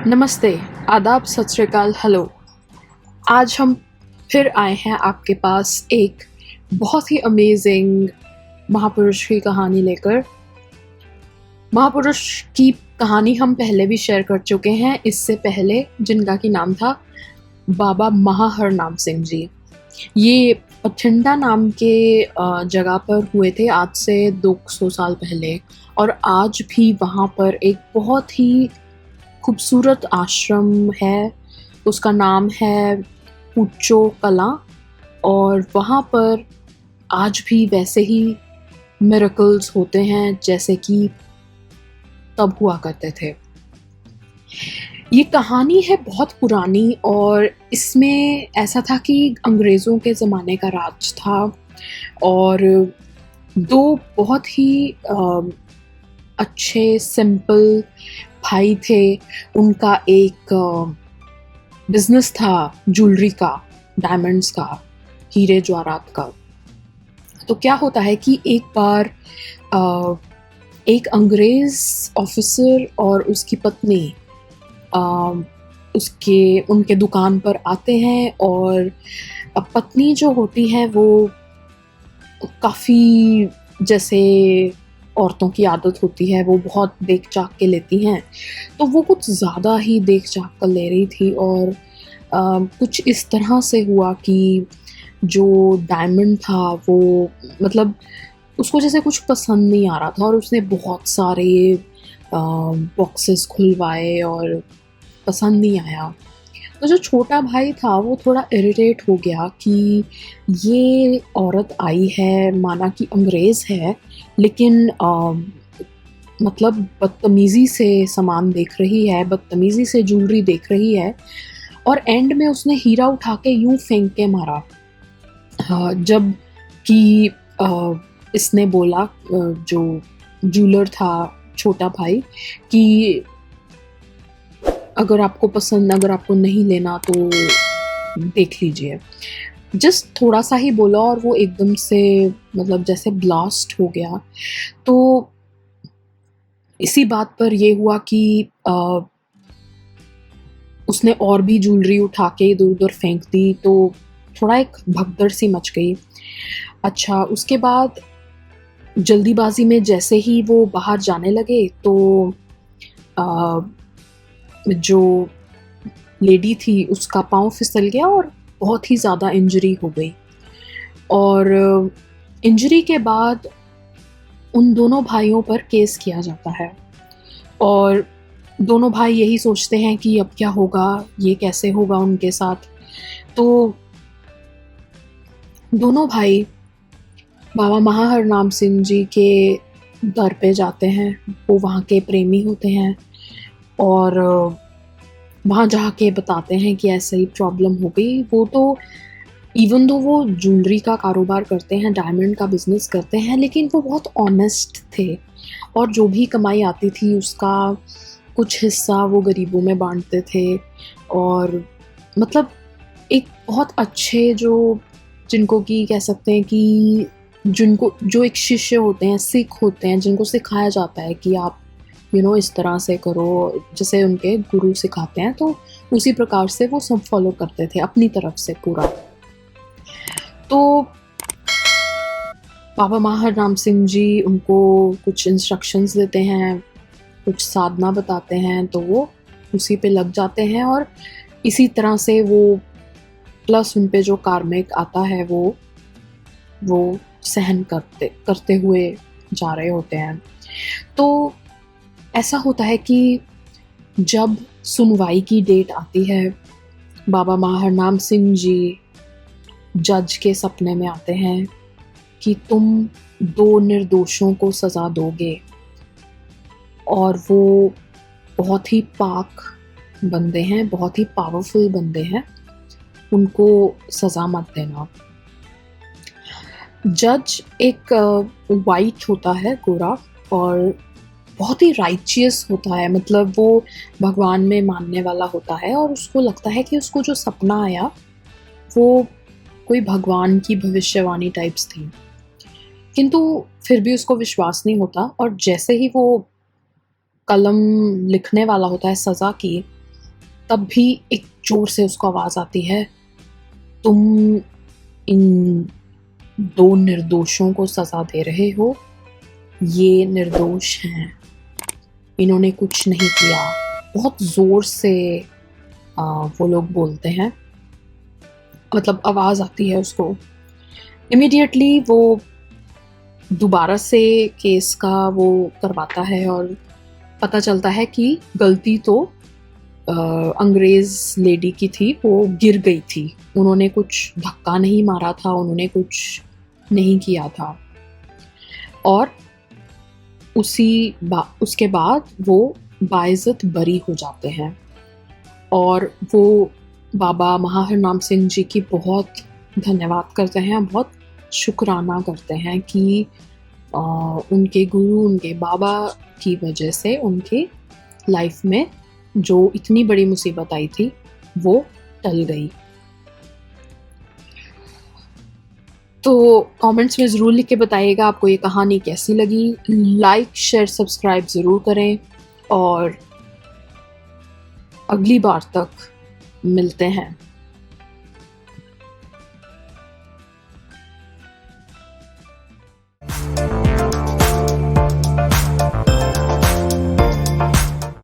नमस्ते, आदाब, सत श्री अकाल, हेलो। आज हम फिर आए हैं आपके पास एक बहुत ही अमेजिंग महापुरुष की कहानी लेकर। महापुरुष की कहानी हम पहले भी शेयर कर चुके हैं इससे पहले, जिनका कि नाम था बाबा महाहरनाम सिंह जी। ये बठिंडा नाम के जगह पर हुए थे आज से 200 साल पहले, और आज भी वहाँ पर एक बहुत ही खूबसूरत आश्रम है। उसका नाम है पुचो कला, और वहाँ पर आज भी वैसे ही मिरेकल्स होते हैं जैसे कि तब हुआ करते थे। ये कहानी है बहुत पुरानी, और इसमें ऐसा था कि अंग्रेज़ों के ज़माने का राज था, और दो बहुत ही अच्छे सिंपल भाई थे। उनका एक बिजनेस था ज्वेलरी का, डायमंड्स का, हीरे जवाहरात का। तो क्या होता है कि एक बार एक अंग्रेज़ ऑफिसर और उसकी पत्नी उनके दुकान पर आते हैं, और पत्नी जो होती है वो काफ़ी, जैसे औरतों की आदत होती है, वो बहुत देख चाक के लेती हैं। तो वो कुछ ज़्यादा ही देख चाक कर ले रही थी, और कुछ इस तरह से हुआ कि जो डायमंड था वो, मतलब उसको जैसे कुछ पसंद नहीं आ रहा था, और उसने बहुत सारे बॉक्सेस खुलवाए और पसंद नहीं आया। तो जो छोटा भाई था वो थोड़ा इरिटेट हो गया कि ये औरत आई है, माना कि अंग्रेज़ है, लेकिन मतलब बदतमीज़ी से सामान देख रही है, बदतमीज़ी से ज्वेलरी देख रही है, और एंड में उसने हीरा उठा के यूं फेंक के मारा। जब कि इसने बोला, जो ज्वेलर था छोटा भाई, कि अगर आपको पसंद, अगर आपको नहीं लेना तो देख लीजिए। जस्ट थोड़ा सा ही बोला और वो एकदम से, मतलब जैसे ब्लास्ट हो गया। तो इसी बात पर ये हुआ कि उसने और भी ज्वेलरी उठा के इधर उधर फेंक दी, तो थोड़ा एक भगदड़ सी मच गई। अच्छा, उसके बाद जल्दीबाजी में जैसे ही वो बाहर जाने लगे तो जो लेडी थी उसका पाँव फिसल गया और बहुत ही ज़्यादा इंजरी हो गई। और इंजरी के बाद उन दोनों भाइयों पर केस किया जाता है, और दोनों भाई यही सोचते हैं कि अब क्या होगा, ये कैसे होगा उनके साथ। तो दोनों भाई बाबा महाहरनाम सिंह जी के दर पे जाते हैं। वो वहाँ के प्रेमी होते हैं, और वहाँ जाके बताते हैं कि ऐसे ही प्रॉब्लम हो गई। वो तो इवन दो वो ज्वेलरी का कारोबार करते हैं, डायमंड का बिजनेस करते हैं, लेकिन वो बहुत ऑनेस्ट थे, और जो भी कमाई आती थी उसका कुछ हिस्सा वो गरीबों में बांटते थे। और मतलब एक बहुत अच्छे, जो जिनको कि कह सकते हैं कि जिनको, जो एक शिष्य होते हैं, सिख होते हैं, जिनको सिखाया जाता है कि आप इस तरह से करो जैसे उनके गुरु सिखाते हैं, तो उसी प्रकार से वो सब फॉलो करते थे अपनी तरफ से पूरा। तो बाबा महाराम सिंह जी उनको कुछ इंस्ट्रक्शंस देते हैं, कुछ साधना बताते हैं, तो वो उसी पे लग जाते हैं, और इसी तरह से वो प्लस उन पे जो कार्मिक आता है वो सहन करते हुए जा रहे होते हैं। तो ऐसा होता है कि जब सुनवाई की डेट आती है, बाबा महाहरनाम सिंह जी जज के सपने में आते हैं कि तुम दो निर्दोषों को सज़ा दोगे, और वो बहुत ही पाक बंदे हैं, बहुत ही पावरफुल बंदे हैं, उनको सज़ा मत देना। जज एक वाइट होता है, गोरा, और बहुत ही राइचियस होता है, मतलब वो भगवान में मानने वाला होता है, और उसको लगता है कि उसको जो सपना आया वो कोई भगवान की भविष्यवाणी टाइप्स थी, किंतु फिर भी उसको विश्वास नहीं होता। और जैसे ही वो कलम लिखने वाला होता है सज़ा की, तब भी एक जोर से उसको आवाज़ आती है, तुम इन 2 निर्दोषों को सज़ा दे रहे हो, ये निर्दोष हैं, इन्होंने कुछ नहीं किया। बहुत ज़ोर से वो लोग बोलते हैं, मतलब आवाज़ आती है उसको। इमीडिएटली वो दोबारा से केस का वो करवाता है और पता चलता है कि गलती तो अंग्रेज़ लेडी की थी, वो गिर गई थी। उन्होंने कुछ धक्का नहीं मारा था, उन्होंने कुछ नहीं किया था। और उसके बाद वो बाइज़्ज़त बरी हो जाते हैं और वो बाबा महाहर नाम सिंह जी की बहुत धन्यवाद करते हैं, बहुत शुक्राना करते हैं कि उनके गुरु, उनके बाबा की वजह से उनकी लाइफ में जो इतनी बड़ी मुसीबत आई थी वो टल गई। तो कमेंट्स में ज़रूर लिख के बताइएगा आपको ये कहानी कैसी लगी। लाइक शेयर सब्सक्राइब ज़रूर करें और अगली बार तक मिलते हैं।